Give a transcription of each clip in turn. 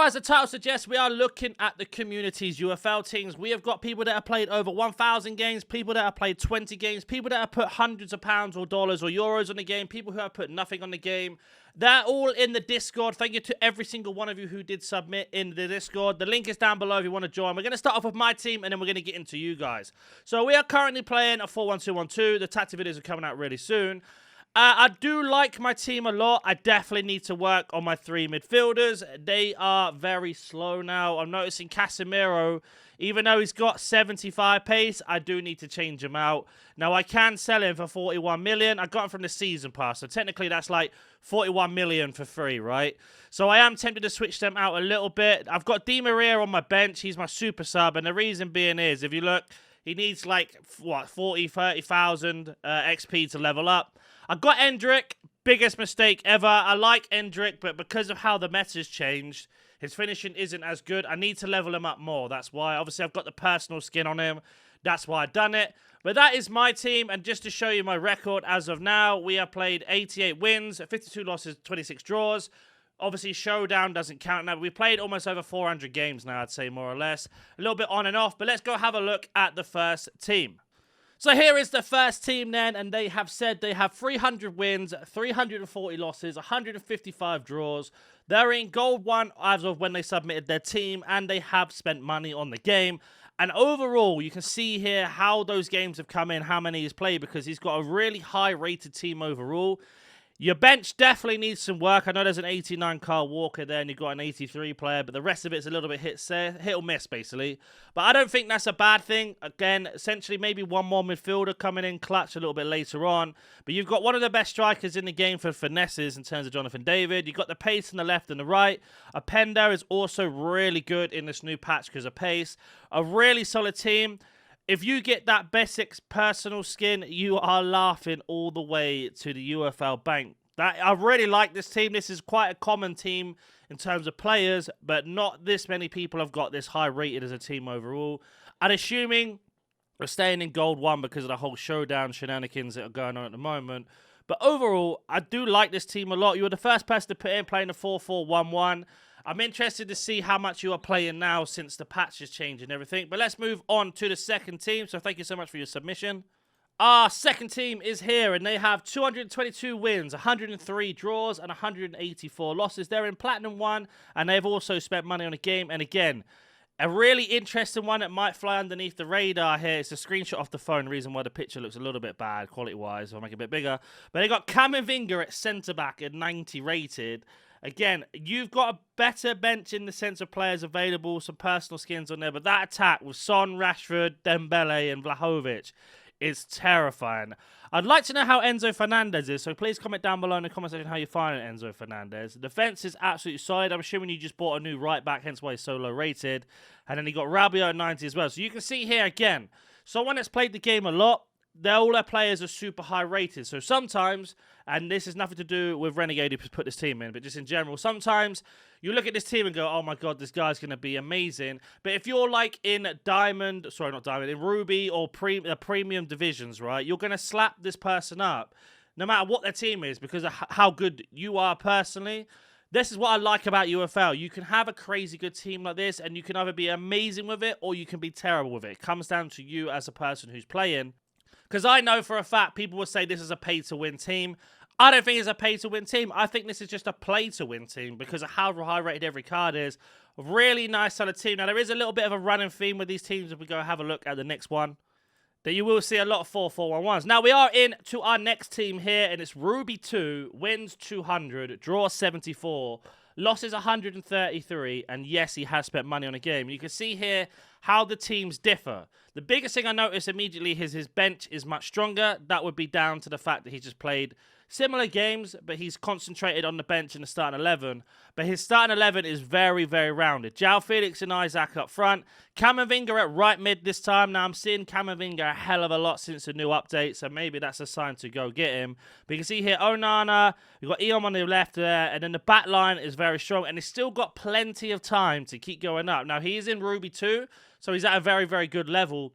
as the title suggests, we are looking at the community's UFL teams. We have got people that have played over 1,000 games, people that have played 20 games, people that have put hundreds of pounds or dollars or euros on the game, people who have put nothing on the game. They're all in the Discord. Thank you to every single one of you who did submit in the Discord. The link is down below if you want to join. We're going to start off with my team, and then we're going to get into you guys. So we are currently playing a 4-1-2-1-2. The tactic videos are coming out really soon. I do like my team a lot. I definitely need to work on my three midfielders. They are very slow now. I'm noticing Casemiro, even though he's got 75 pace, I do need to change him out. Now, I can sell him for 41 million. I got him from the season pass, so technically that's like 41 million for free, right? So I am tempted to switch them out a little bit. I've got Di Maria on my bench. He's my super sub, and the reason being is, if you look, he needs like, what, 40, 30,000 XP to level up. I've got Endrick, biggest mistake ever. I like Endrick, but because of how the meta's changed, his finishing isn't as good. I need to level him up more. That's why. Obviously, I've got the personal skin on him. That's why I've done it. But that is my team, and just to show you my record as of now, we have played 88 wins, 52 losses, 26 draws. Obviously, Showdown doesn't count now, but we played almost over 400 games now, I'd say, more or less. A little bit on and off, but let's go have a look at the first team. So here is the first team then, and they have said they have 300 wins, 340 losses, 155 draws. They're in Gold 1 as of when they submitted their team, and they have spent money on the game. And overall, you can see here how those games have come in, how many he's played, because he's got a really high-rated team overall. Your bench definitely needs some work. I know there's an 89 Kyle Walker there, and you've got an 83 player, but the rest of it's a little bit hit or miss, basically. But I don't think that's a bad thing. Again, essentially maybe one more midfielder coming in clutch a little bit later on. But you've got one of the best strikers in the game for finesses in terms of Jonathan David. You've got the pace on the left and the right. Openda is also really good in this new patch because of pace. A really solid team. If you get that Bessix personal skin, you are laughing all the way to the UFL bank. I really like this team. This is quite a common team in terms of players, but not this many people have got this high rated as a team overall. I'm assuming we're staying in Gold 1 because of the whole Showdown shenanigans that are going on at the moment. But overall, I do like this team a lot. You were the first person to put in playing the 4-4-1-1. I'm interested to see how much you are playing now since the patch has changed and everything. But let's move on to the second team. So thank you so much for your submission. Our second team is here, and they have 222 wins, 103 draws, and 184 losses. They're in Platinum 1, and they've also spent money on a game. And again, a really interesting one that might fly underneath the radar here. It's a screenshot off the phone. The reason why the picture looks a little bit bad quality-wise. I'll make it a bit bigger. But they got Camavinga at centre-back at 90 rated. Again, you've got a better bench in the sense of players available, some personal skins on there, but that attack with Son, Rashford, Dembele, and Vlahovic is terrifying. I'd like to know how Enzo Fernandez is, so please comment down below in the comment section how you find Enzo Fernandez. The defense is absolutely solid. I'm assuming you just bought a new right back, hence why he's so low rated. And then you got Rabiot at 90 as well. So you can see here again, someone that's played the game a lot, all their players are super high rated. So sometimes, and this has nothing to do with Renegade who put this team in, but just in general, sometimes you look at this team and go, oh my god, this guy's going to be amazing. But if you're like in Diamond, sorry, not Diamond, in Ruby or Premium divisions, right, you're going to slap this person up no matter what their team is because of how good you are personally. This is what I like about UFL. You can have a crazy good team like this, and you can either be amazing with it or you can be terrible with it. It comes down to you as a person who's playing. Because I know for a fact people will say this is a pay-to-win team. I don't think it's a pay-to-win team. I think this is just a play-to-win team because of how high-rated every card is. Really nice solid team. Now, there is a little bit of a running theme with these teams if we go have a look at the next one. That you will see a lot of 4-4-1-1s. Now, we are in to our next team here, and it's Ruby 2, wins 200, draw 74, losses 133, and yes, he has spent money on a game. You can see here how the teams differ. The biggest thing I noticed immediately is his bench is much stronger. That would be down to the fact that he just played similar games, but he's concentrated on the bench in the starting 11. But his starting 11 is very, very rounded. João Felix and Isaac up front. Camavinga at right mid this time. Now, I'm seeing Camavinga a hell of a lot since the new update, so maybe that's a sign to go get him. But you can see here, Onana, we've got Eom on the left there, and then the back line is very strong, and he's still got plenty of time to keep going up. Now, he is in Ruby 2, so he's at a very, very good level.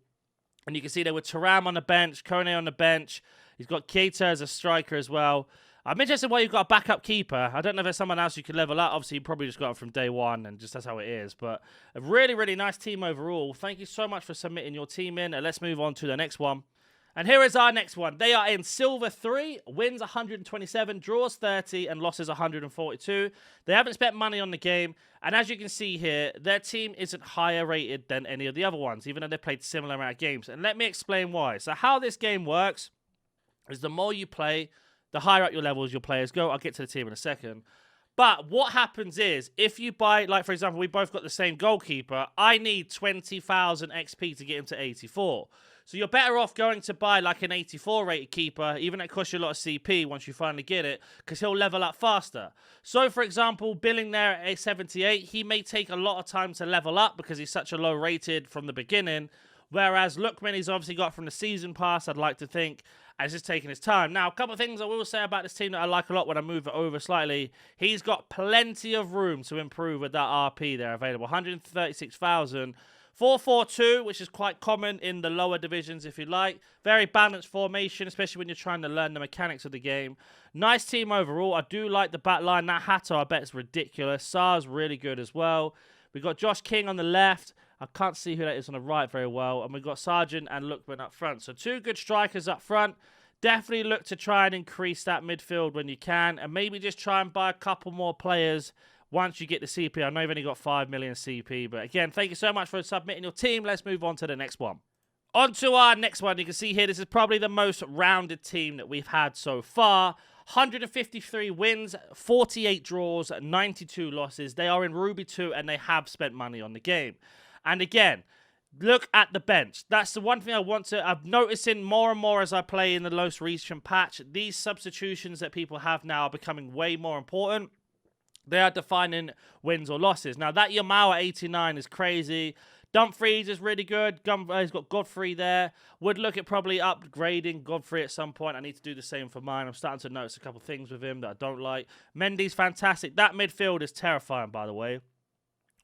And you can see there with Thuram on the bench, Kone on the bench. He's got Keita as a striker as well. I'm interested why you've got a backup keeper. I don't know if there's someone else you could level up. Obviously, you probably just got it from day one, and just that's how it is. But a really, really nice team overall. Thank you so much for submitting your team in, and let's move on to the next one. And here is our next one. They are in Silver 3, wins 127, draws 30, and losses 142. They haven't spent money on the game, and as you can see here, their team isn't higher rated than any of the other ones, even though they've played similar amount of games. And let me explain why. So how this game works is the more you play, the higher up your levels your players go. I'll get to the team in a second. But what happens is, if you buy, like for example, we both got the same goalkeeper, I need 20,000 XP to get him to 84. So you're better off going to buy like an 84 rated keeper, even though it costs you a lot of CP once you finally get it, because he'll level up faster. So for example, Billing there at 78, he may take a lot of time to level up because he's such a low rated from the beginning. Whereas Lookman, he's obviously got from the season pass, I'd like to think, and it's just taking his time. Now, a couple of things I will say about this team that I like a lot when I move it over slightly. He's got plenty of room to improve with that RP there available. 136,000. 4-4-2, which is quite common in the lower divisions, if you like. Very balanced formation, especially when you're trying to learn the mechanics of the game. Nice team overall. I do like the back line. That Hatter, I bet, is ridiculous. Sar's really good as well. We've got Josh King on the left. I can't see who that is on the right very well. And we've got Sargent and Lookman up front. So two good strikers up front. Definitely look to try and increase that midfield when you can. And maybe just try and buy a couple more players once you get the CP. I know you've only got 5 million CP. But again, thank you so much for submitting your team. Let's move on to the next one. On to our next one. You can see here, this is probably the most rounded team that we've had so far. 153 wins, 48 draws, 92 losses. They are in Ruby 2 and they have spent money on the game. And again, look at the bench. That's the one thing I'm noticing more and more as I play in the most recent patch. These substitutions that people have now are becoming way more important. They are defining wins or losses. Now, that Yamal at 89 is crazy. Dumfries is really good. He's got Godfrey there. Would look at probably upgrading Godfrey at some point. I need to do the same for mine. I'm starting to notice a couple of things with him that I don't like. Mendy's fantastic. That midfield is terrifying, by the way.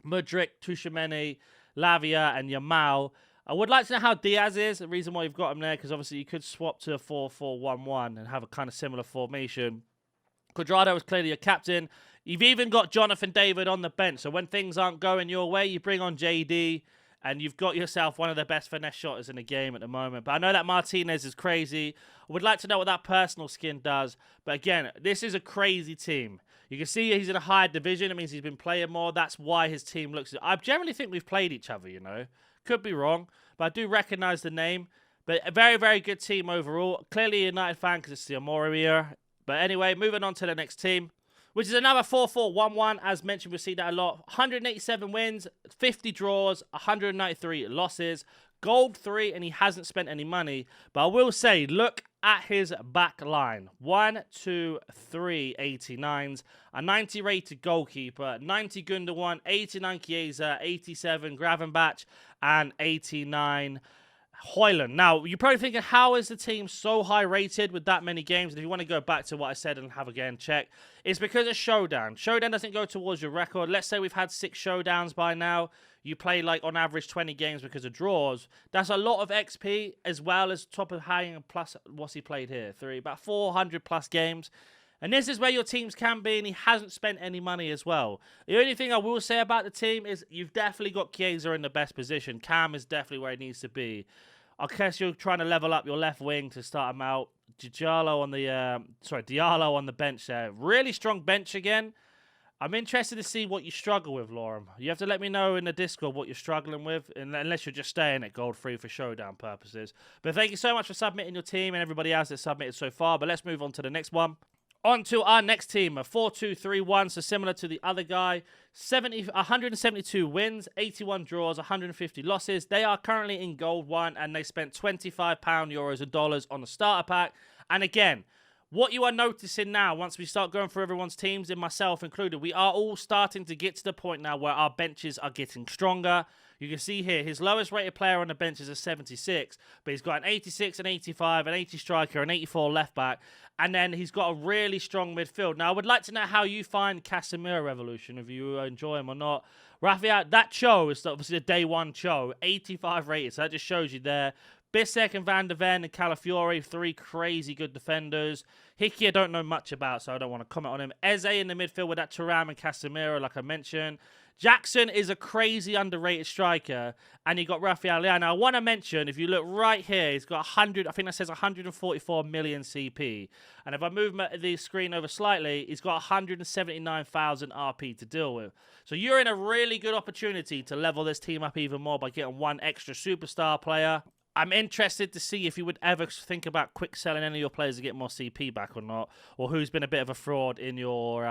Mudryk, Tchouaméni, Lavia, and Yamal. I would like to know how Diaz is. The reason why you've got him there, because obviously you could swap to a 4-4-1-1 and have a kind of similar formation. Cuadrado is clearly your captain. You've even got Jonathan David on the bench. So when things aren't going your way, you bring on JD, and you've got yourself one of the best finesse shotters in the game at the moment. But I know that Martinez is crazy. I would like to know what that personal skin does. But again, this is a crazy team. You can see he's in a higher division. It means he's been playing more. That's why his team looks... I generally think we've played each other, you know. Could be wrong, but I do recognize the name. But a very, very good team overall. Clearly a United fan because it's the Amora here. But anyway, moving on to the next team, which is another 4-4-1-1. As mentioned, we see that a lot. 187 wins, 50 draws, 193 losses. Gold 3, and he hasn't spent any money. But I will say, look at his back line. 1, 2, 3 89s. A 90 rated goalkeeper. 90 Gundogan, 89 Chiesa, 87 Gravenbach, and 89 Hoyland. Now, you're probably thinking, how is the team so high rated with that many games? And if you want to go back to what I said and have again check, it's because of Showdown. Showdown doesn't go towards your record. Let's say we've had 6 Showdowns by now. You play like on average 20 games because of draws. That's a lot of XP as well as top of hanging plus what's he played here? About 400 plus games. And this is where your teams can be, and he hasn't spent any money as well. The only thing I will say about the team is you've definitely got Chiesa in the best position. Cam is definitely where he needs to be. I guess you're trying to level up your left wing to start him out. Diallo on the bench there. Really strong bench again. I'm interested to see what you struggle with, Lorem. You have to let me know in the Discord what you're struggling with, unless you're just staying at gold 3 for showdown purposes. But thank you so much for submitting your team and everybody else that's submitted so far. But let's move on to the next one. On to our next team, a 4-2-3-1, so similar to the other guy. 172 wins, 81 draws, 150 losses. They are currently in gold 1, and they spent £25, euros, and dollars on the starter pack. And again, what you are noticing now, once we start going through everyone's teams, and myself included, we are all starting to get to the point now where our benches are getting stronger. You can see here, his lowest rated player on the bench is a 76, but he's got an 86, an 85, an 80 striker, an 84 left back, and then he's got a really strong midfield. Now, I would like to know how you find Casemiro Revolution, if you enjoy him or not. Rafael, that Cho is obviously a day 1 Cho, 85 rated, so that just shows you there. Bissek and Van der Ven and Calafiore, 3 crazy good defenders. Hickey, I don't know much about, so I don't want to comment on him. Eze in the midfield with that Thuram and Casemiro, like I mentioned. Jackson is a crazy underrated striker, and you got Rafael Leão. Now, I want to mention, if you look right here, he's got 100, I think that says 144 million CP. And if I move the screen over slightly, he's got 179,000 RP to deal with. So you're in a really good opportunity to level this team up even more by getting one extra superstar player. I'm interested to see if you would ever think about quick selling any of your players to get more CP back or not, or who's been a bit of a fraud in your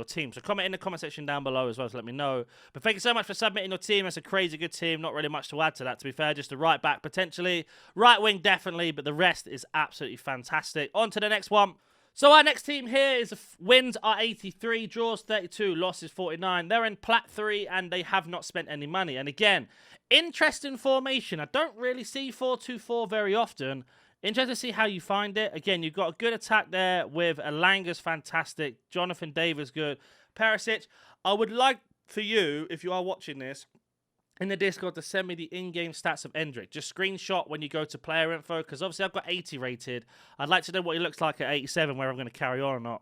team. So comment in the comment section down below as well to let me know. But thank you so much for submitting your team. It's a crazy good team. Not really much to add to that, to be fair. Just a right back potentially, right wing definitely, but the rest is absolutely fantastic. On to the next one. So our next team here is wins are 83, draws 32, losses 49. They're in Plat 3 and they have not spent any money. And again, interesting formation. I don't really see 4-2-4 very often. Interested to see how you find it. Again, you've got a good attack there with Elanga's fantastic. Jonathan Davis good. Perisic. I would like for you, if you are watching this, in the Discord to send me the in-game stats of Endrick. Just screenshot when you go to player info, because obviously I've got 80 rated. I'd like to know what he looks like at 87, whether I'm going to carry on or not.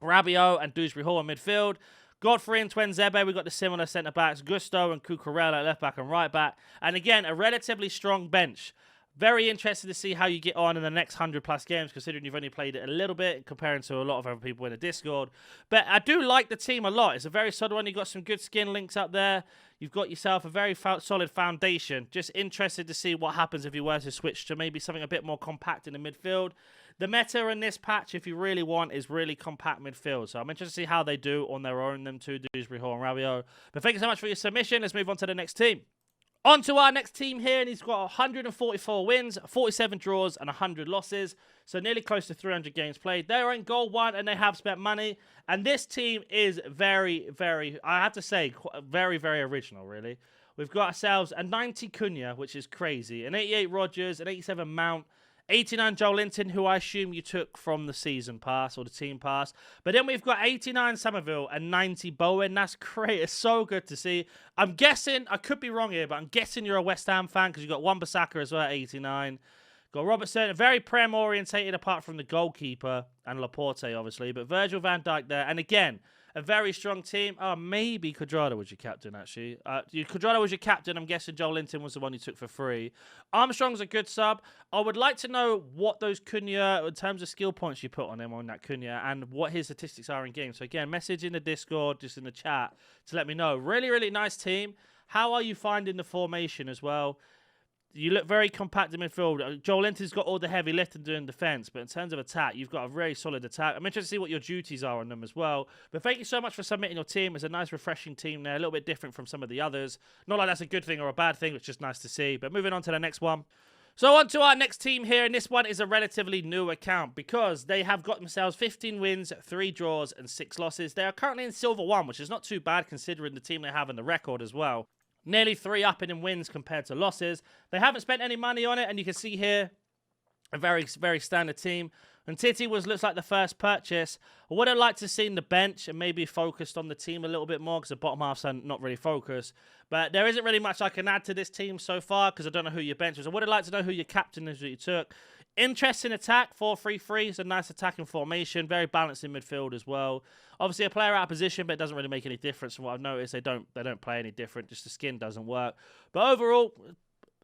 Rabiot and Dewsbury Hall in midfield. Godfrey and Twenzebe, we've got the similar centre-backs. Gusto and Cucurella at left-back and right-back. And again, a relatively strong bench. Very interested to see how you get on in the next 100+ games, considering you've only played it a little bit, comparing to a lot of other people in the Discord. But I do like the team a lot. It's a very solid one. You've got some good skin links up there. You've got yourself a very solid foundation. Just interested to see what happens if you were to switch to maybe something a bit more compact in the midfield. The meta in this patch, if you really want, is really compact midfield. So I'm interested to see how they do on their own, them two, Dewsbury Hall and Rabiot. But thank you so much for your submission. Let's move on to the next team. On to our next team here, and he's got 144 wins, 47 draws, and 100 losses. So nearly close to 300 games played. They're in Gold 1, and they have spent money. And this team is very, very, I have to say, very, very original, really. We've got ourselves a 90 Cunha, which is crazy, an 88 Rodgers, an 87 Mount, 89 Joel Linton, who I assume you took from the season pass or the team pass. But then we've got 89 Somerville and 90 Bowen. That's great. It's so good to see. I'm guessing, I could be wrong here, but I'm guessing you're a West Ham fan because you've got Wan-Bissaka as well at 89. Got Robertson, very Prem orientated apart from the goalkeeper and Laporte, obviously. But Virgil van Dijk there. And again, a very strong team. Oh, maybe Quadrado was your captain, actually. Quadrado was your captain. I'm guessing Joel Linton was the one you took for free. Armstrong's a good sub. I would like to know what those Cunha, in terms of skill points you put on him on that Cunha, and what his statistics are in game. So again, message in the Discord, just in the chat, to let me know. Really, really nice team. How are you finding the formation as well? You look very compact in midfield. Joel Linton's got all the heavy lifting doing defence, but in terms of attack, you've got a very solid attack. I'm interested to see what your duties are on them as well. But thank you so much for submitting your team. It's a nice, refreshing team there, a little bit different from some of the others. Not like that's a good thing or a bad thing, it's just nice to see. But moving on to the next one. So on to our next team here, and this one is a relatively new account because they have got themselves 15 wins, 3 draws, and 6 losses. They are currently in Silver 1, which is not too bad considering the team they have in the record as well. Nearly 3 up in wins compared to losses. They haven't spent any money on it, and you can see here a very, very standard team. And Titi looks like the first purchase. I would have liked to see the bench and maybe focused on the team a little bit more because the bottom half's not really focused. But there isn't really much I can add to this team so far because I don't know who your bench was. I would have liked to know who your captain is that you took. Interesting attack, 4-3-3. It's a nice attacking formation. Very balanced in midfield as well. Obviously, a player out of position, but it doesn't really make any difference from what I've noticed. They don't play any different. Just the skin doesn't work. But overall,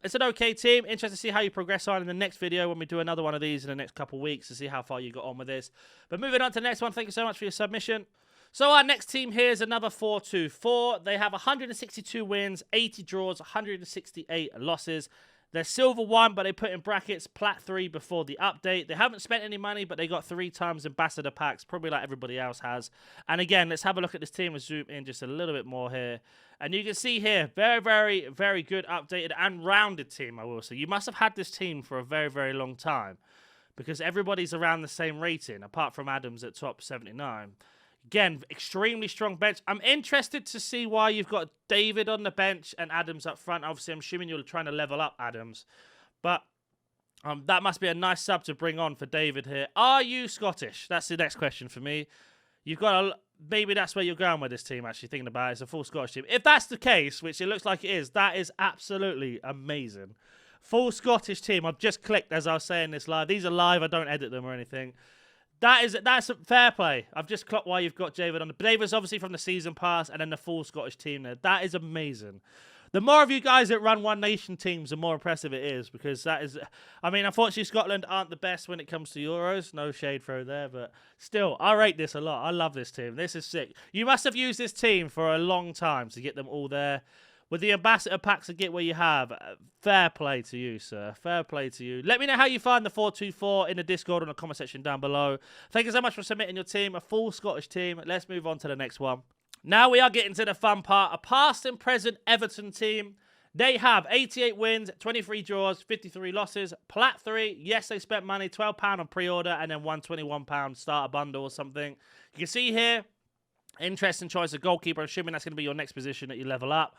it's an okay team. Interested to see how you progress on in the next video when we do another one of these in the next couple of weeks to see how far you got on with this. But moving on to the next one. Thank you so much for your submission. So our next team here is another 4-2-4. They have 162 wins, 80 draws, 168 losses. They're Silver 1, but they put in brackets Plat 3 before the update. They haven't spent any money, but they got 3 times Ambassador packs, probably like everybody else has. And again, let's have a look at this team and zoom in just a little bit more here. And you can see here, very, very, very good updated and rounded team, I will say. You must have had this team for a very, very long time because everybody's around the same rating, apart from Adams at top 79. Again, extremely strong bench. I'm interested to see why you've got David on the bench and Adams up front. Obviously, I'm assuming you're trying to level up Adams. But that must be a nice sub to bring on for David here. Are you Scottish? That's the next question for me. You've got a... Maybe that's where you're going with this team, actually, thinking about it. It's a full Scottish team. If that's the case, which it looks like it is, that is absolutely amazing. Full Scottish team. I've just clicked as I was saying this live. These are live. I don't edit them or anything. That's a fair play. I've just clocked why you've got David on. David's obviously from the season pass, and then the full Scottish team there. That is amazing. The more of you guys that run One Nation teams, the more impressive it is, because that is... I mean, unfortunately, Scotland aren't the best when it comes to Euros. No shade throw there, but still, I rate this a lot. I love this team. This is sick. You must have used this team for a long time to get them all there. With the ambassador packs to get where you have, fair play to you, sir. Fair play to you. Let me know how you find the 424 in the Discord or in the comment section down below. Thank you so much for submitting your team, a full Scottish team. Let's move on to the next one. Now we are getting to the fun part. A past and present Everton team. They have 88 wins, 23 draws, 53 losses. Plat 3. Yes, they spent money, £12 on pre-order, and then £121 starter bundle or something. You can see here, interesting choice of goalkeeper. Assuming that's going to be your next position that you level up.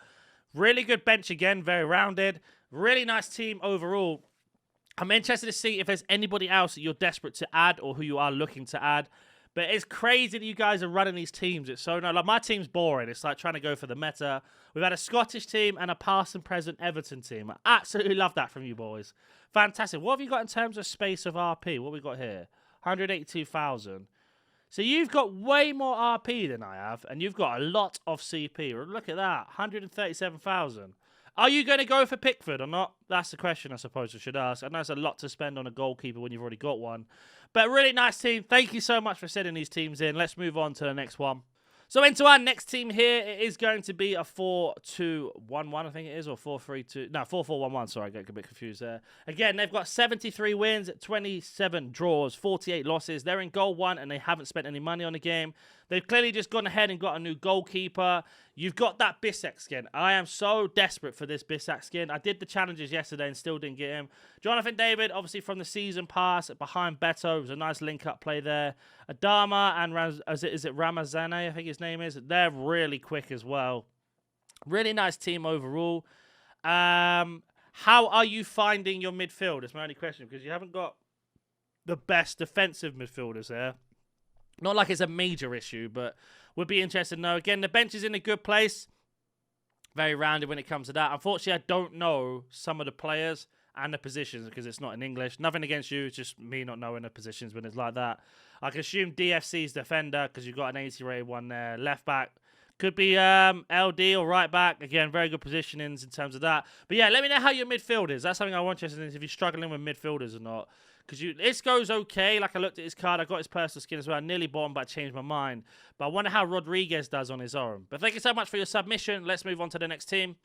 Really good bench again, very rounded. Really nice team overall. I'm interested to see if there's anybody else that you're desperate to add or who you are looking to add. But it's crazy that you guys are running these teams. It's so nice. Like, my team's boring. It's like trying to go for the meta. We've had a Scottish team and a past and present Everton team. I absolutely love that from you boys. Fantastic. What have you got in terms of space of RP? What have we got here? 182,000. So you've got way more RP than I have, and you've got a lot of CP. Look at that, 137,000. Are you going to go for Pickford or not? That's the question I suppose I should ask. I know it's a lot to spend on a goalkeeper when you've already got one. But really nice team. Thank you so much for sending these teams in. Let's move on to the next one. So into our next team here, it is going to be a 4-2-1-1, I think it is, or 4-3-2. No, 4-4-1-1. Sorry, I get a bit confused there. Again, they've got 73 wins, 27 draws, 48 losses. They're in goal 1, and they haven't spent any money on the game. They've clearly just gone ahead and got a new goalkeeper. You've got that Bissek skin. I am so desperate for this Bissek skin. I did the challenges yesterday and still didn't get him. Jonathan David, obviously from the season pass, behind Beto. It was a nice link-up play there. Adama and is it Ramazane, I think his name is. They're really quick as well. Really nice team overall. How are you finding your midfield? That's my only question, because you haven't got the best defensive midfielders there. Not like it's a major issue, but would be interested to know. Again, the bench is in a good place. Very rounded when it comes to that. Unfortunately, I don't know some of the players and the positions because it's not in English. Nothing against you. It's just me not knowing the positions when it's like that. I can assume DFC's defender because you've got an 80 rated one there. Left back. Could be LD or right back. Again, very good positionings in terms of that. But yeah, let me know how your midfield is. That's something I want you to know, if you're struggling with midfielders or not. Because this goes okay. Like, I looked at his card. I got his personal skin as well. I nearly bought him, but I changed my mind. But I wonder how Rodriguez does on his own. But thank you so much for your submission. Let's move on to the next team.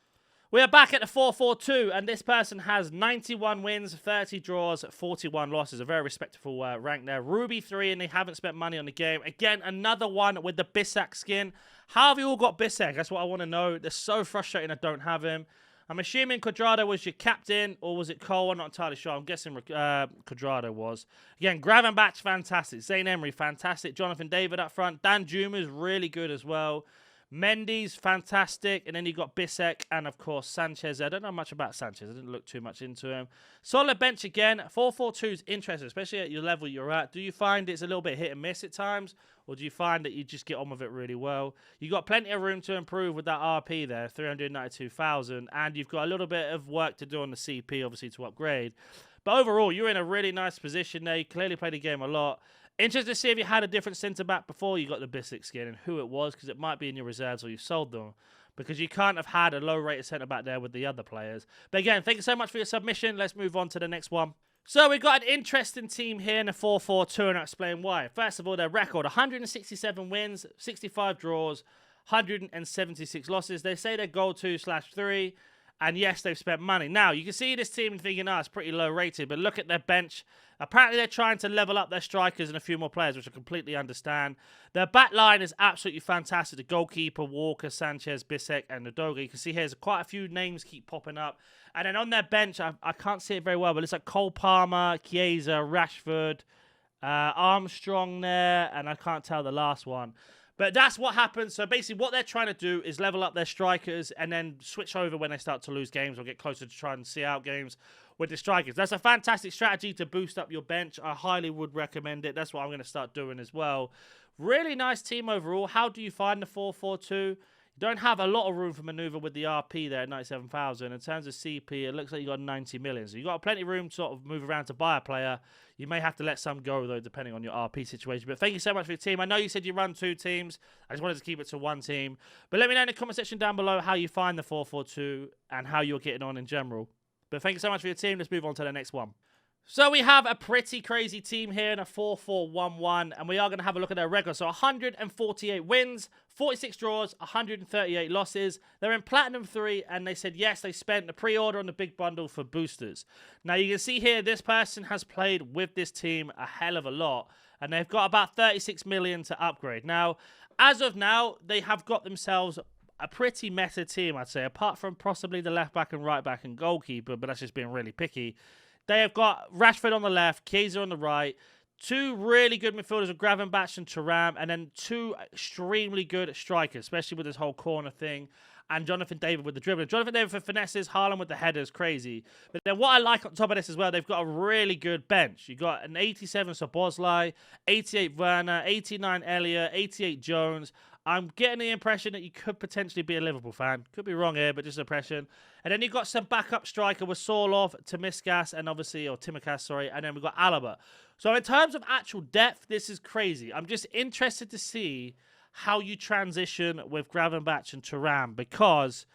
We are back at the 4-4-2, and this person has 91 wins, 30 draws, 41 losses. A very respectable rank there. Ruby 3, and they haven't spent money on the game. Again, another one with the Bissek skin. How have you all got Bissek? That's what I want to know. They're so frustrating I don't have him. I'm assuming Quadrado was your captain, or was it Cole? I'm not entirely sure. I'm guessing Quadrado was. Again, Gravenbach, fantastic. Zayn Emery, fantastic. Jonathan David up front. Dan Juma's really good as well. Mendy's fantastic. And then you got Bissek and, of course, Sanchez. I don't know much about Sanchez. I didn't look too much into him. Solid bench again. 4-4-2 is interesting, especially at your level you're at. Do you find it's a little bit hit and miss at times? Or do you find that you just get on with it really well? You got plenty of room to improve with that RP there, 392,000. And you've got a little bit of work to do on the CP, obviously, to upgrade. But overall, you're in a really nice position there. You clearly played the game a lot. Interested to see if you had a different centre-back before you got the Bissek skin and who it was, because it might be in your reserves or you sold them. Because you can't have had a low-rated centre-back there with the other players. But again, thank you so much for your submission. Let's move on to the next one. So we've got an interesting team here in a 4-4-2, and I'll explain why. First of all, their record, 167 wins, 65 draws, 176 losses. They say they're goal 2/3. And yes, they've spent money. Now, you can see this team and thinking, it's pretty low rated. But look at their bench. Apparently, they're trying to level up their strikers and a few more players, which I completely understand. Their back line is absolutely fantastic. The goalkeeper, Walker, Sanchez, Bissek, and Udoga. You can see here's quite a few names keep popping up. And then on their bench, I can't see it very well, but it's like Cole Palmer, Chiesa, Rashford, Armstrong there, and I can't tell the last one. But that's what happens. So basically what they're trying to do is level up their strikers and then switch over when they start to lose games or get closer to try and see out games with the strikers. That's a fantastic strategy to boost up your bench. I highly would recommend it. That's what I'm going to start doing as well. Really nice team overall. How do you find the 4-4-2? You don't have a lot of room for maneuver with the RP there at 97,000. In terms of CP, it looks like you got 90 million. So you got plenty of room to sort of move around to buy a player. You may have to let some go, though, depending on your RP situation. But thank you so much for your team. I know you said you run 2 teams. I just wanted to keep it to 1 team. But let me know in the comment section down below how you find the 4-4-2 and how you're getting on in general. But thank you so much for your team. Let's move on to the next one. So we have a pretty crazy team here in a 4-4-1-1, and we are going to have a look at their record. So 148 wins, 46 draws, 138 losses. They're in Platinum 3, and they said, yes, they spent the pre-order on the big bundle for boosters. Now, you can see here, this person has played with this team a hell of a lot, and they've got about 36 million to upgrade. Now, as of now, they have got themselves a pretty meta team, I'd say, apart from possibly the left back and right back and goalkeeper, but that's just being really picky. They have got Rashford on the left, Chiesa on the right, 2 really good midfielders with Gravenberch and Thuram, and then 2 extremely good strikers, especially with this whole corner thing, and Jonathan David with the dribbling. Jonathan David for finesses, Haaland with the headers, crazy. But then what I like on top of this as well, they've got a really good bench. You've got an 87 Szoboszlai, 88 Werner, 89 Elliott, 88 Jones. I'm getting the impression that you could potentially be a Liverpool fan. Could be wrong here, but just an impression. And then you've got some backup striker with Sorlov, Timiskas, and obviously, or Timikas, sorry. And then we've got Alaba. So in terms of actual depth, this is crazy. I'm just interested to see how you transition with Gravenberch and Thuram, because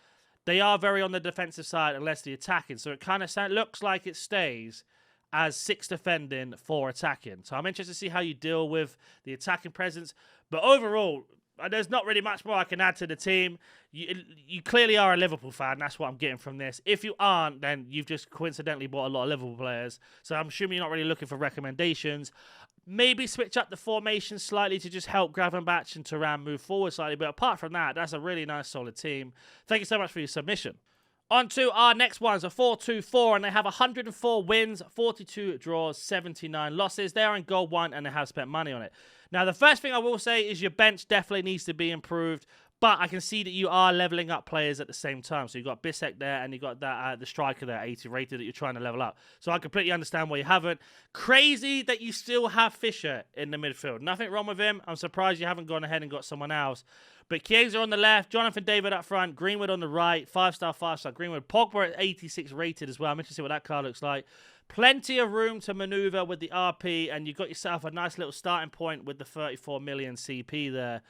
they are very on the defensive side unless the attacking. So it kind of looks like it stays as 6 defending, 4 attacking. So I'm interested to see how you deal with the attacking presence. But overall, there's not really much more I can add to the team. You clearly are a Liverpool fan. That's what I'm getting from this. If you aren't, then you've just coincidentally bought a lot of Liverpool players. So I'm assuming you're not really looking for recommendations. Maybe switch up the formation slightly to just help Gravenberch and Thuram move forward slightly. But apart from that, that's a really nice, solid team. Thank you so much for your submission. On to our next ones, a 4-2-4, and they have 104 wins, 42 draws, 79 losses. They are in Gold 1, and they have spent money on it. Now, the first thing I will say is your bench definitely needs to be improved, but I can see that you are leveling up players at the same time. So you've got Bissek there, and you've got that the striker there, 80 rated, that you're trying to level up. So I completely understand why you haven't. Crazy that you still have Fisher in the midfield. Nothing wrong with him. I'm surprised you haven't gone ahead and got someone else. But Chiesa on the left, Jonathan David up front, Greenwood on the right, 5-star, 5-star Greenwood. Pogba at 86 rated as well. I'm interested to see what that card looks like. Plenty of room to maneuver with the RP, and you've got yourself a nice little starting point with the 34 million CP there.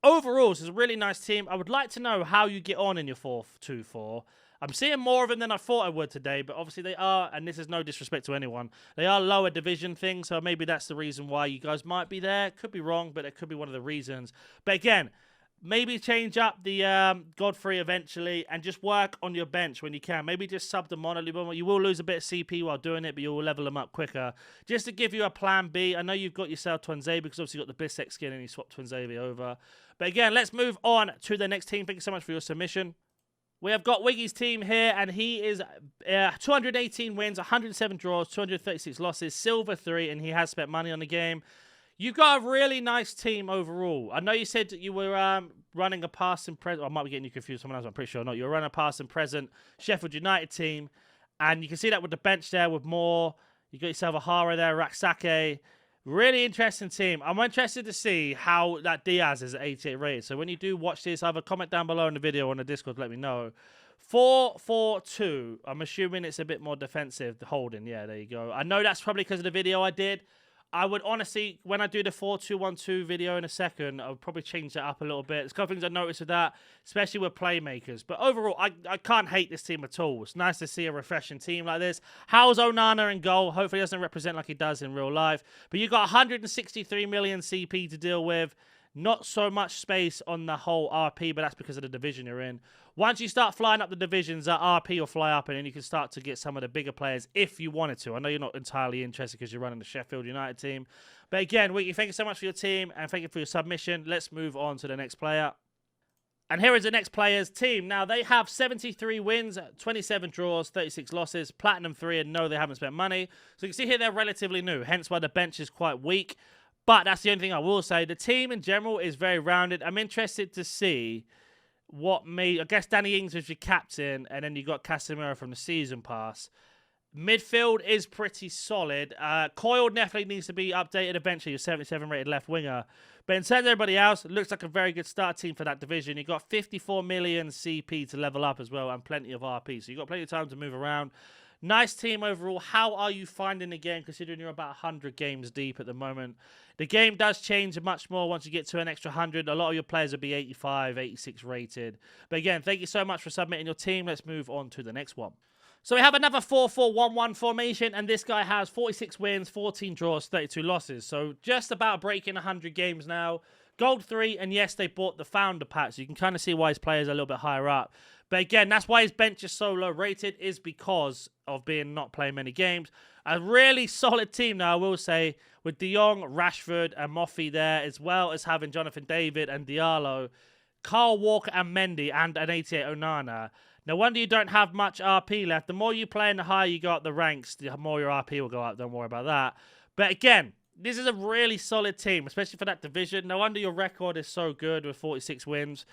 Overall, this is a really nice team. I would like to know how you get on in your 4-2-4. I'm seeing more of them than I thought I would today, but obviously they are, and this is no disrespect to anyone, they are lower division things, so maybe that's the reason why you guys might be there. Could be wrong, but it could be one of the reasons. But again, maybe change up the Godfrey eventually and just work on your bench when you can. Maybe just sub them on a little bit. You will lose a bit of CP while doing it, but you will level them up quicker. Just to give you a plan B. I know you've got yourself Tuanzebe because obviously you've got the Bissek skin and you swapped Tuanzebe over. But again, let's move on to the next team. Thank you so much for your submission. We have got Wiggy's team here, and he is 218 wins, 107 draws, 236 losses, silver 3, and he has spent money on the game. You've got a really nice team overall. I know you said that you were running a past and present. I might be getting you confused with someone else. I'm pretty sure not. You're running a past and present Sheffield United team. And you can see that with the bench there with Moore. You got yourself a Hara there, Raksake. Really interesting team. I'm interested to see how that Diaz is at 88 rated. So when you do watch this, either comment down below in the video or on the Discord, let me know. 4-4-2. I'm assuming it's a bit more defensive, the holding. Yeah, there you go. I know that's probably because of the video I did. I would honestly, when I do the 4-2-1-2 video in a second, I would probably change that up a little bit. There's a couple things I noticed with that, especially with playmakers. But overall, I can't hate this team at all. It's nice to see a refreshing team like this. How's Onana in goal? Hopefully he doesn't represent like he does in real life. But you've got 163 million CP to deal with. Not so much space on the whole RP, but that's because of the division you're in. Once you start flying up the divisions, that RP will fly up, and then you can start to get some of the bigger players if you wanted to. I know you're not entirely interested because you're running the Sheffield United team. But again, Wiki, thank you so much for your team, and thank you for your submission. Let's move on to the next player. And here is the next player's team. Now, they have 73 wins, 27 draws, 36 losses, Platinum 3, and no, they haven't spent money. So you can see here they're relatively new, hence why the bench is quite weak. But that's the only thing I will say. The team in general is very rounded. I'm interested to see what I guess Danny Ings was your captain, and then you got Casemiro from the season pass. Midfield is pretty solid. Coyle definitely needs to be updated eventually. Your 77 rated left winger. But in terms of everybody else, it looks like a very good start team for that division. You've got 54 million CP to level up as well and plenty of RP. So you've got plenty of time to move around. Nice team overall. How are you finding the game considering you're about 100 games deep at the moment? The game does change much more once you get to an extra 100. A lot of your players will be 85, 86 rated. But again, thank you so much for submitting your team. Let's move on to the next one. So we have another 4-4-1-1 formation, and this guy has 46 wins, 14 draws, 32 losses. So just about breaking 100 games now. Gold 3, and yes, they bought the Founder Pack, so you can kind of see why his players are a little bit higher up. But again, that's why his bench is so low rated, is because of being not playing many games. A really solid team now, I will say, with De Jong, Rashford, and Moffey there, as well as having Jonathan David and Diallo, Kyle Walker and Mendy, and an 88 Onana. No wonder you don't have much RP left. The more you play and the higher you go up the ranks, the more your RP will go up. Don't worry about that. But again, this is a really solid team, especially for that division. No wonder your record is so good with 46 wins.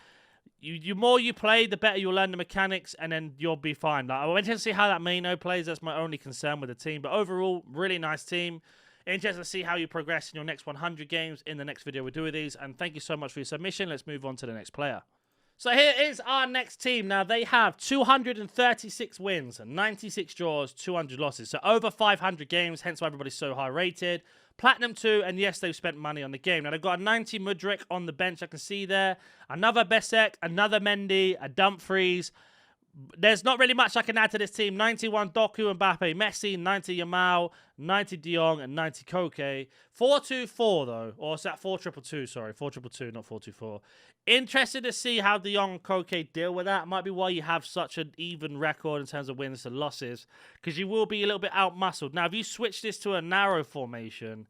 The more you play, the better you'll learn the mechanics, and then you'll be fine. Like, I want to see how that Mino plays. That's my only concern with the team. But overall, really nice team. Interested to see how you progress in your next 100 games in the next video we do with these. And thank you so much for your submission. Let's move on to the next player. So here is our next team. Now, they have 236 wins, 96 draws, 200 losses. So over 500 games, hence why everybody's so high rated. Platinum 2, and yes, they've spent money on the game. Now, they've got a 90 Mudryk on the bench, I can see there. Another Besek, another Mendy, a Dumfries. There's not really much I can add to this team. 91 Doku, Mbappe, Messi, 90 Yamal, 90 De Jong, and 90 Koke. 4-2-4 though, or is that 4-2-2? Sorry, 4-2-2, not 4-2-4. Interested to see how De Jong and Koke deal with that. Might be why you have such an even record in terms of wins and losses, because you will be a little bit out-muscled. Now, if you switch this to a narrow formation,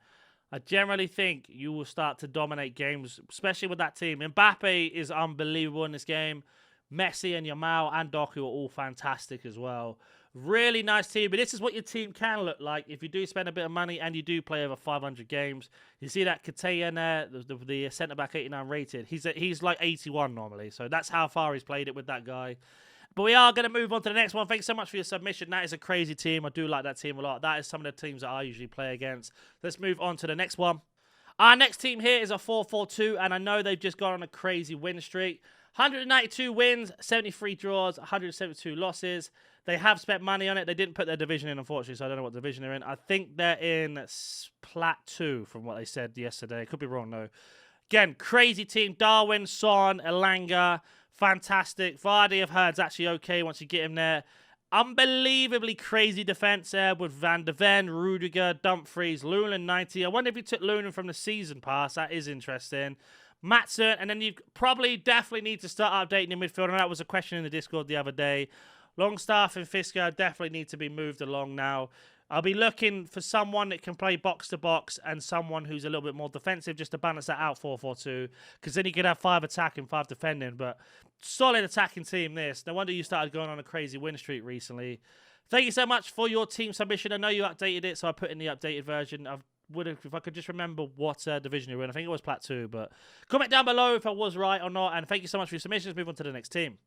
I generally think you will start to dominate games, especially with that team. Mbappe is unbelievable in this game. Messi and Yamal and Doku are all fantastic as well. Really nice team, but this is what your team can look like if you do spend a bit of money and you do play over 500 games. You see that Kateya there, the centre-back 89 rated. He's like 81 normally, so that's how far he's played it with that guy. But we are going to move on to the next one. Thanks so much for your submission. That is a crazy team. I do like that team a lot. That is some of the teams that I usually play against. Let's move on to the next one. Our next team here is a 4-4-2, and I know they've just gone on a crazy win streak. 192 wins, 73 draws, 172 losses. They have spent money on it. They didn't put their division in, unfortunately, so I don't know what division they're in. I think they're in Plat 2, from what they said yesterday. Could be wrong, though. Again, crazy team. Darwin, Son, Elanga, fantastic. Vardy, I've heard, is actually okay once you get him there. Unbelievably crazy defense there with Van de Ven, Rudiger, Dumfries, Lunan 90. I wonder if you took Lunan from the season pass. That is interesting. Matson, and then you probably definitely need to start updating your midfield. And that was a question in the Discord the other day. Longstaff and Fisker definitely need to be moved along now. I'll be looking for someone that can play box-to-box and someone who's a little bit more defensive just to balance that out 4-4-2. Because then you could have 5 attacking, 5 defending. But solid attacking team this. No wonder you started going on a crazy win streak recently. Thank you so much for your team submission. I know you updated it, so I put in the updated version. If I could just remember what division you're in. I think it was Plat 2, but comment down below if I was right or not. And thank you so much for your submissions. Move on to the next team.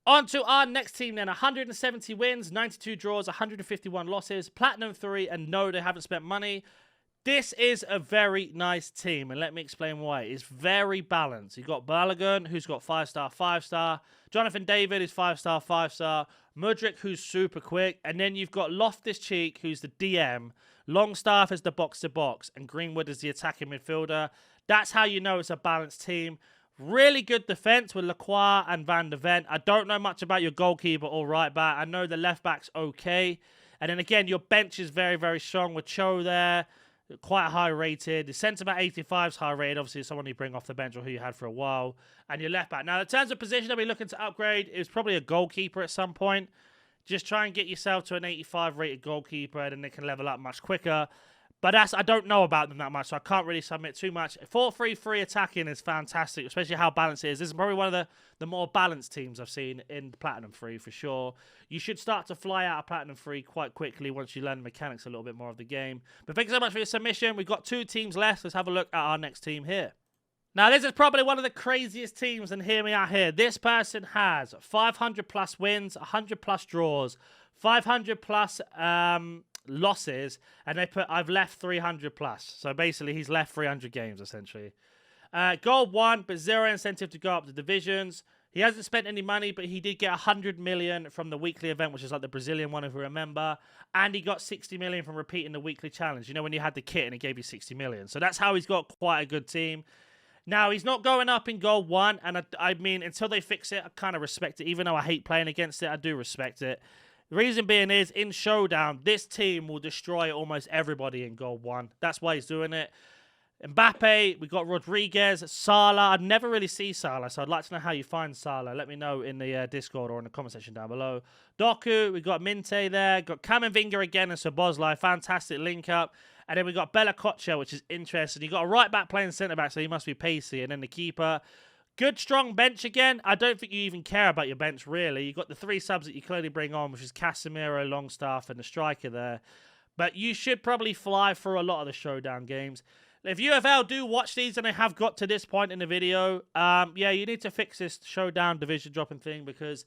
On to our next team then. 170 wins, 92 draws, 151 losses, Platinum 3, and no, they haven't spent money. This is a very nice team, and let me explain why. It's very balanced. You've got Balogun, who's got 5-star, 5-star. Jonathan David is 5-star, 5-star. Mudryk, who's super quick. And then you've got Loftus-Cheek, who's the DM. Longstaff is the box-to-box. And Greenwood is the attacking midfielder. That's how you know it's a balanced team. Really good defense with Lacroix and Van de Ven. I don't know much about your goalkeeper or right back. I know the left back's okay. And then again, your bench is very, very strong with Cho there. Quite high rated. The centre back 85 is high rated. Obviously, someone you bring off the bench or who you had for a while. And your left back. Now, in terms of position I'll be looking to upgrade, is probably a goalkeeper at some point. Just try and get yourself to an 85 rated goalkeeper, and then they can level up much quicker. But I don't know about them that much, so I can't really submit too much. 4-3-3 attacking is fantastic, especially how balanced it is. This is probably one of the more balanced teams I've seen in Platinum 3 for sure. You should start to fly out of Platinum 3 quite quickly once you learn the mechanics a little bit more of the game. But thank you so much for your submission. We've got 2 teams left. Let's have a look at our next team here. Now, this is probably one of the craziest teams, and hear me out here. This person has 500 plus wins, 100 plus draws, 500 plus losses, and they put, I've left 300 plus. So basically, he's left 300 games, essentially. Gold 1, but 0 incentive to go up the divisions. He hasn't spent any money, but he did get 100 million from the weekly event, which is like the Brazilian one, if you remember. And he got 60 million from repeating the weekly challenge. You know, when you had the kit and it gave you 60 million. So that's how he's got quite a good team. Now, he's not going up in Gold 1, and I mean, until they fix it, I kind of respect it. Even though I hate playing against it, I do respect it. The reason being is, in Showdown, this team will destroy almost everybody in Gold 1. That's why he's doing it. Mbappe, we got Rodriguez, Salah. I'd never really see Salah, so I'd like to know how you find Salah. Let me know in the Discord or in the comment section down below. Doku, we got Minte there. Got Kamavinga again and Szoboszlai. Fantastic link up. And then we got Bella Kocha, which is interesting. You got a right back playing centre back, so he must be pacey. And then the keeper. Good, strong bench again. I don't think you even care about your bench, really. You've got the 3 subs that you clearly bring on, which is Casemiro, Longstaff, and the striker there. But you should probably fly through a lot of the Showdown games. If UFL do watch these and they have got to this point in the video, yeah, you need to fix this Showdown division dropping thing, because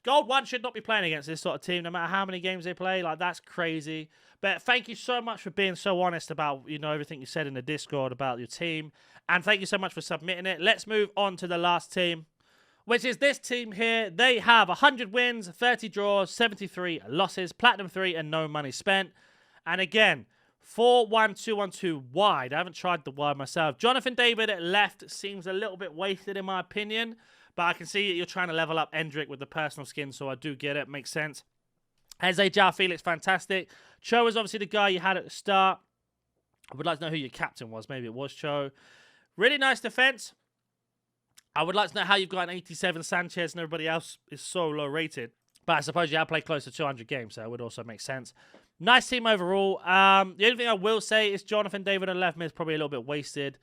Gold 1 should not be playing against this sort of team, no matter how many games they play. Like, that's crazy. But thank you so much for being so honest about, you know, everything you said in the Discord about your team. And thank you so much for submitting it. Let's move on to the last team, which is this team here. They have 100 wins, 30 draws, 73 losses, Platinum 3, and no money spent. And again, 4-1-2-1-2 wide. I haven't tried the wide myself. Jonathan David at left seems a little bit wasted in my opinion, but I can see that you're trying to level up Endrick with the personal skin, so I do get it. Makes sense. Jose João Felix, fantastic. Cho is obviously the guy you had at the start. I would like to know who your captain was. Maybe it was Cho. Really nice defense. I would like to know how you've got an 87 Sanchez and everybody else is so low rated. But I suppose you have played close to 200 games, so it would also make sense. Nice team overall. The only thing I will say is Jonathan David on left mid is probably a little bit wasted,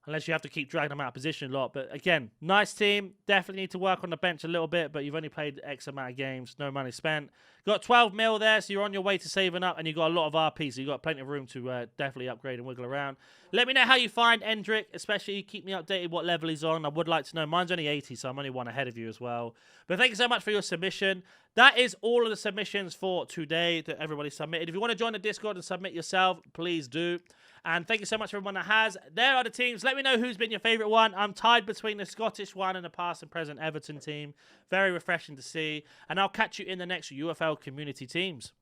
unless you have to keep dragging them out of position a lot. But again, nice team. Definitely need to work on the bench a little bit, but you've only played X amount of games. No money spent. Got 12 mil there, so you're on your way to saving up, and you've got a lot of RP, so you've got plenty of room to definitely upgrade and wiggle around. Let me know how you find Endrick, especially keep me updated what level he's on. I would like to know. Mine's only 80, so I'm only 1 ahead of you as well. But thank you so much for your submission. That is all of the submissions for today that everybody submitted. If you want to join the Discord and submit yourself, please do. And thank you so much for everyone that has. There are the teams. Let me know who's been your favourite one. I'm tied between the Scottish one and the past and present Everton team. Very refreshing to see. And I'll catch you in the next UFL community teams.